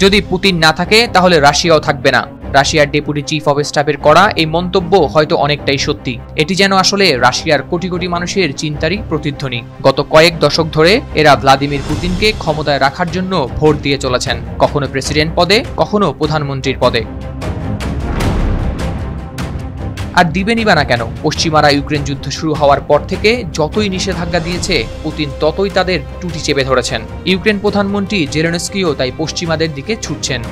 যদি পুতিন না থাকে তাহলে রাশিয়াও থাকবে না। রাশিয়ার ডেপুটি চিফ অব স্টাফের করা এই মন্তব্য হয়তো অনেকটাই সত্যি। এটি যেন আসলে রাশিয়ার কোটি কোটি মানুষের চিন্তারই প্রতিধ্বনি। গত কয়েক দশক ধরে এরা ভ্লাদিমির পুতিনকে ক্ষমতায় রাখার জন্য ভোট দিয়ে চলেছেন, কখনো প্রেসিডেন্ট পদে, কখনো প্রধানমন্ত্রীর পদে। আর দিবেনই বা না কেন? পশ্চিমারা ইউক্রেন যুদ্ধ শুরু হওয়ার পর থেকে যতই নিষেধাজ্ঞা দিয়েছে, পুতিন ততই তাদের টুটি চেপে ধরেছেন। ইউক্রেন প্রধানমন্ত্রী জেলেনস্কিও তাই পশ্চিমাদের দিকে ছুটছেন।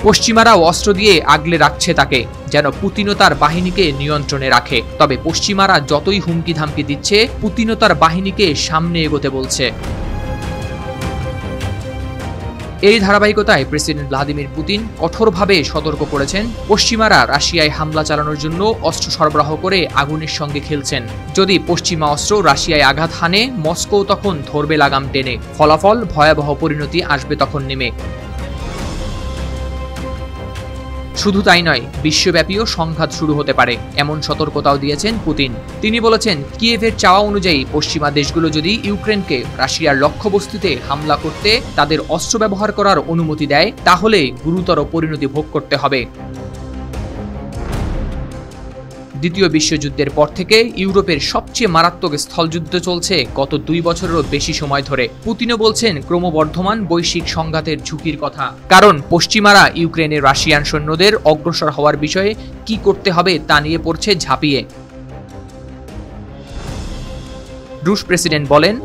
পশ্চিমারা অস্ত্র দিয়ে আগলে রাখছে তাকে, যেন পুতিনও তার বাহিনীকে নিয়ন্ত্রণে রাখে। তবে পশ্চিমারা যতই হুমকি ধামকি দিচ্ছে, পুতিনও তার বাহিনীকে সামনে এগোতে বলছে। এই ধারাবাহিকতায় প্রেসিডেন্ট ভ্লাদিমির পুতিন কঠোরভাবে সতর্ক করেছেন, পশ্চিমারা রাশিয়ায় হামলা চালানোর জন্য অস্ত্র সরবরাহ করে আগুনের সঙ্গে খেলছেন। যদি পশ্চিমা অস্ত্র রাশিয়ায় আঘাত হানে, মস্কো তখন ধরবে লাগাম টেনে। ফলাফল ভয়াবহ পরিণতি আসবে তখন নেমে। শুধু তাই নয়, বিশ্বব্যাপীও সংঘাত শুরু হতে পারে, এমন সতর্কতাও দিয়েছেন পুতিন। তিনি বলেছেন, কিয়েভের চাওয়া অনুযায়ী পশ্চিমা দেশগুলো যদি ইউক্রেনকে রাশিয়ার লক্ষ্যবস্তুতে হামলা করতে তাদের অস্ত্র ব্যবহার করার অনুমতি দেয়, তাহলে গুরুতর পরিণতি ভোগ করতে হবে। দ্বিতীয় বিশ্বযুদ্ধের পর থেকে ইউরোপের সবচেয়ে মারাত্মক স্থলযুদ্ধ চলছে গত 2 বছরেরও বেশি সময় ধরে। পুতিনও বলছেন ক্রমবর্ধমান বৈশ্বিক সংঘাতের ঝুঁকির কথা, কারণ পশ্চিমারা ইউক্রেনের রাশিয়ান সৈন্যদের অগ্রসর হওয়ার বিষয়ে কি করতে হবে তা নিয়ে পড়ছে ঝাঁপিয়ে। রুশ প্রেসিডেন্ট বলেন,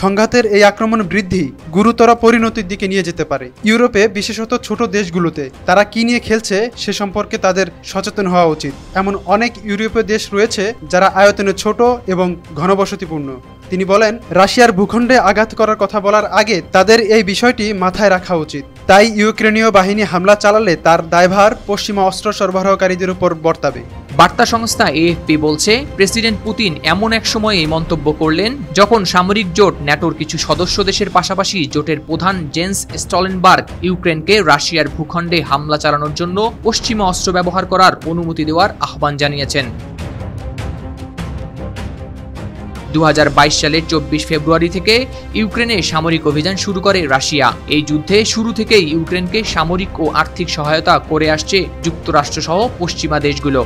সংঘাতের এই আক্রমণ বৃদ্ধি গুরুতর পরিণতির দিকে নিয়ে যেতে পারে। ইউরোপে বিশেষত ছোট দেশগুলোতে তারা কি নিয়ে খেলছে সে সম্পর্কে তাদের সচেতন হওয়া উচিত। এমন অনেক ইউরোপীয় দেশ রয়েছে যারা আয়তনে ছোট এবং ঘনবসতিপূর্ণ। তিনি বলেন, রাশিয়ার ভূখণ্ডে আঘাত করার কথা বলার আগে তাদের এই বিষয়টি মাথায় রাখা উচিত। তাই ইউক্রেনীয় বাহিনী হামলা চালালে তার দায়ভার পশ্চিমা অস্ত্র সরবরাহকারীদের উপর বর্তাবে। বার্তা সংস্থা এএফপি বলছে, প্রেসিডেন্ট পুতিন এমন এক সময়ে এই মন্তব্য করলেন যখন সামরিক জোট ন্যাটোর কিছু সদস্য দেশের পাশাপাশি জোটের প্রধান জেন্স স্টলটেনবার্গ ইউক্রেনকে রাশিয়ার ভূখণ্ডে হামলা চালানোর জন্য পশ্চিমা অস্ত্র ব্যবহার করার অনুমতি দেওয়ার আহ্বান জানিয়েছেন। 2022 সালের 24 ফেব্রুয়ারি থেকে ইউক্রেনে সামরিক অভিযান শুরু করে রাশিয়া। এই যুদ্ধে শুরু থেকেই ইউক্রেনকে সামরিক ও আর্থিক সহায়তা করে আসছে যুক্তরাষ্ট্র সহ পশ্চিমা দেশগুলো।